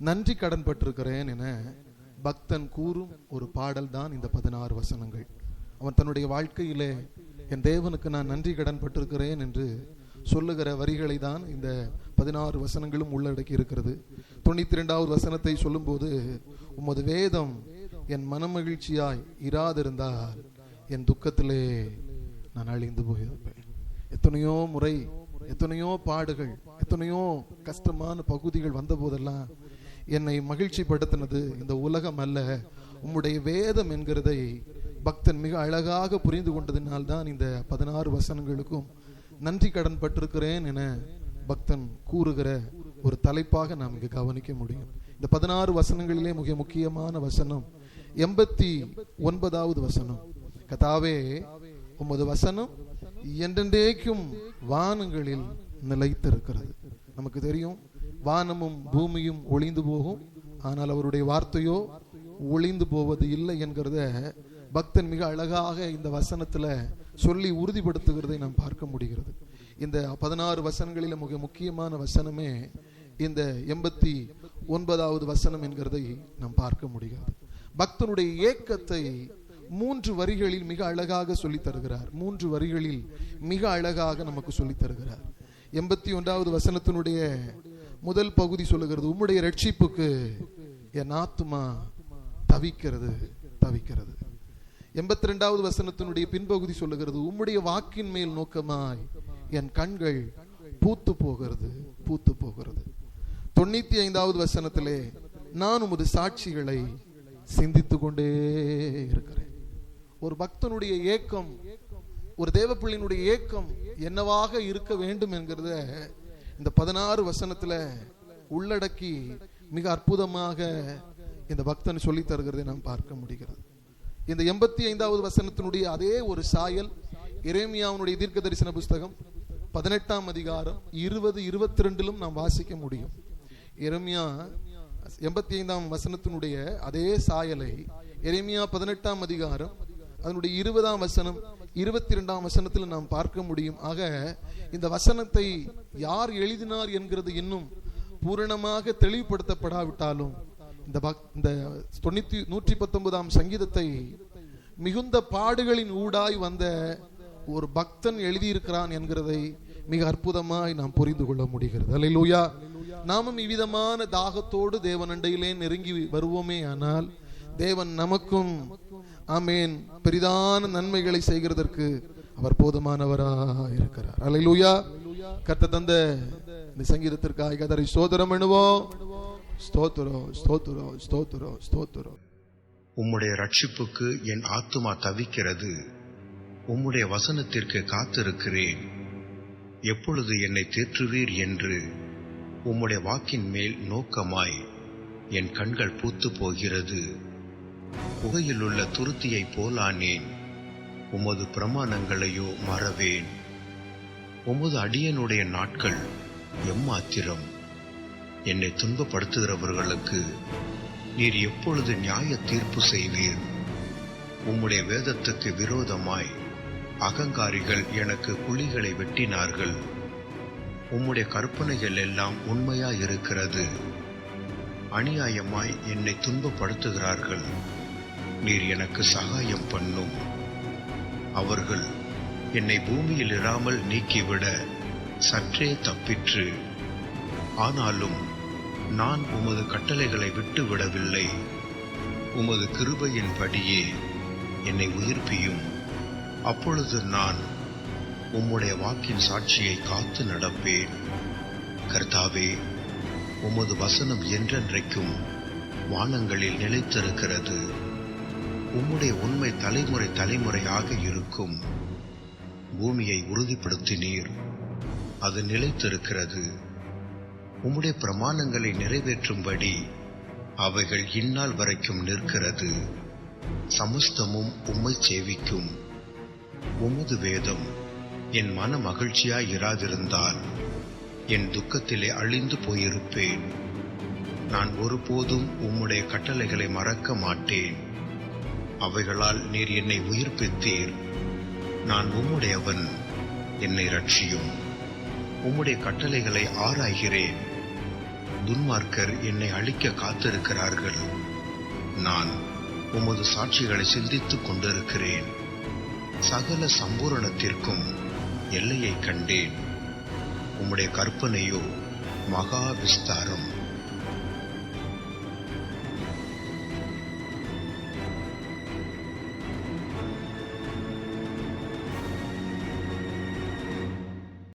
நன்றி கடன் பட்டிருக்கிறேன் என பக்தன் கூறும் ஒரு பாடல் தான் இந்த 16 வசனங்கள். அவன் தன்னுடைய வாழ்க்கையிலே என் தேவனுக்கு நான் நன்றி கடன் பட்டிருக்கிறேன் என்று சொல்லுகிற வரிகளை தான் இந்த 16 வசனங்களும் உள்ளடக்கி இருக்கிறது. 92வது வசனத்தை சொல்லும்போது, உமது வேதம் என் மனமகிழ்ச்சியாய் இராதிருந்தால் என் துக்கத்திலே நான் அழிந்து போயிருப்பேன். எத்தனையோ முறை, எத்தனையோ பாடுகள், எத்தனையோ கஷ்டமான பகுதிகள் வந்த போதெல்லாம் என்னை மகிழ்ச்சி படுத்தினது இந்த உலகம் அல்ல, உம்முடைய வேதம் என்கிறதை பக்தன் மிக அழகாக புரிந்து கொண்டதினால்தான் இந்த 16 வசனங்களுக்கும் நன்றி கடன் பட்டிருக்கிறேன் என பக்தன் கூறுகிற ஒரு தலைப்பாக நாம் இங்கு கவனிக்க முடியும். இந்த 16 வசனங்களிலே மிக முக்கியமான வசனம் 89வது வசனம். கர்த்தாவே, உமது வசனம் என்றென்றைக்கும் வானங்களில் நிலைத்திருக்கிறது. நமக்கு தெரியும், வானமும் பூமியும் ஒளிந்து போகும், ஆனால் அவருடைய வார்த்தையோ ஒளிந்து போவது இல்லை என்கிறத பக்தன் மிக அழகாக இந்த வசனத்துல சொல்லி உறுதிப்படுத்துகிறதை நாம் பார்க்க முடிகிறது. இந்த 16 வசனங்களில் மிக முக்கியமான வசனமே இந்த 89வது வசனம் என்கிறதை நாம் பார்க்க முடிகிறது. பக்தனுடைய ஏக்கத்தை 3 வரிகளில் மிக அழகாக சொல்லி தருகிறார். 3 வரிகளில் மிக அழகாக நமக்கு சொல்லி தருகிறார். 81வது வசனத்தினுடைய முதல் பகுதி சொல்லுகிறது, உம்முடைய ரட்சிப்புக்கு என் ஆத்துமா தவிக்கிறது தவிக்கிறது. 82வது வசனத்தினுடைய பின்பகுதி சொல்லுகிறது, உம்முடைய வாக்கின் மேல் நோக்கமாய் என் கண்கள் பூத்து போகிறது பூத்து போகிறது. 95வது வசனத்திலே, நான் உமது சாட்சிகளை சிந்தித்து கொண்டே இருக்கிறேன். ஒரு பக்தனுடைய ஏக்கம், ஒரு தேவப்பிள்ளையினுடைய ஏக்கம் என்னவாக இருக்க வேண்டும் என்கிறத இந்த 16 வசனத்துல உள்ளடக்கி மிக அற்புதமாக இந்த பக்தன் சொல்லி தருகிறதை நாம் பார்க்க முடிகிறது. இந்த 85வது வசனத்தினுடைய அதே ஒரு சாயல் எரேமியாவுடைய தீர்க்க தரிசன புஸ்தகம் 18ஆம் அதிகாரம் 20-22 நாம் வாசிக்க முடியும். எரேமியா 85ஆம் வசனத்தினுடைய அதே சாயலை எரேமியா 18ஆம் அதிகாரம் அதனுடைய 20ஆம் வசனம் 22ஆம் வசனத்தில் நாம் பார்க்க முடியும். ஆக இந்த வசனத்தை யார் எழுதினார் என்கிறது இன்னும் பூரணமாக தெளிவுபடுத்தப்படாவிட்டாலும் இந்த 119ஆம் சங்கீதத்தை மிகுந்த பாடுகளின் ஊடாய் வந்த ஒரு பக்தன் எழுதியிருக்கிறான் என்கிறதை மிக அற்புதமாய் நாம் புரிந்து கொள்ள முடிகிறது. அல்லேலூயா. நாமும் இவ்விதமான தாகத்தோடு தேவன் அண்டையிலே நெருங்கி வருவோமே ஆனால் தேவன் நமக்கும் ஆமேன் பெரிதான நன்மைகளை செய்கிறதற்கு அவர் போதுமானவராக இருக்கிறார். அல்லேலூயா. கர்த்தர் தந்த இந்த சங்கீதத்திற்காக கர்த்தரை ஸ்தோத்திரம் பண்ணுவோம். ஸ்தோத்திரம் ஸ்தோத்திரம் ஸ்தோத்திரம் ஸ்தோத்திரம். உம்முடைய ரட்சிப்புக்கு என் ஆத்துமா தவிக்கிறது, உம்முடைய வசனத்திற்கு காத்திருக்கிறேன். எப்பொழுது என்னை தேற்றுவீர் என்று உம்முடைய வாக்கின் மேல் நோக்கமாய் என் கண்கள் பூத்து போகிறது. புகையில் உள்ள துருத்தியைப் போலானேன், உமது பிரமாணங்களையோ மறவேன். உமது அடியனுடைய நாட்கள் எம்மாத்திரம். என்னை துன்பப்படுத்துகிறவர்களுக்கு நீர் எப்பொழுது நியாய தீர்ப்பு செய்வீர்? உம்முடைய வேதத்துக்கு விரோதமாய் அகங்காரிகள் எனக்கு குழிகளை வெட்டினார்கள். உம்முடைய கற்பனைகள் எல்லாம் உண்மையாயிருக்கிறது. அநியாயமாய் என்னை துன்பப்படுத்துகிறார்கள். நீர் எனக்கு சகாயம் பண்ணும். அவர்கள் என்னை பூமியில் இராமல் நீக்கிவிட சற்றே தப்பிற்று. ஆனாலும் நான் உமது கட்டளைகளை விட்டு விடவில்லை. உமது கிருபையின் படியே என்னை உயிர்ப்பியும். அப்பொழுது நான் உம்முடைய வாக்கின் சாட்சியை காத்து நடப்பேன். கர்த்தாவே, உமது வசனம் என்றென்றைக்கும் வானங்களில் நிலைத்திருக்கிறது. உம்முடைய உண்மை தலைமுறை தலைமுறையாக இருக்கும். பூமியை உறுதிப்படுத்தினீர், அது நிலைத்திருக்கிறது. உம்முடைய பிரமாணங்களை நிறைவேற்றும்படி அவைகள் இந்நாள் வரைக்கும் நிற்கிறது. சமஸ்தமும் உம்மை சேவிக்கும். உமது வேதம் என் மன மகிழ்ச்சியாயிராதிருந்தால் என் துக்கத்திலே அழிந்து போயிருப்பேன். நான் ஒருபோதும் உம்முடைய கட்டளைகளை மறக்க மாட்டேன். அவைகளால் நீர் என்னை உயிர்ப்பித்தீர். நான் உம்முடையவன், என்னை ரட்சியும். உம்முடைய கட்டளைகளை ஆராய்கிறேன். துன்மார்க்கர் என்னை அழிக்க காத்திருக்கிறார்கள். நான் உமது சாட்சிகளை சிந்தித்துக் கொண்டிருக்கிறேன். சகல சம்பூரணத்திற்கும் எல்லையை கண்டேன். உம்முடைய கற்பனையோ மகா விஸ்தாரம்.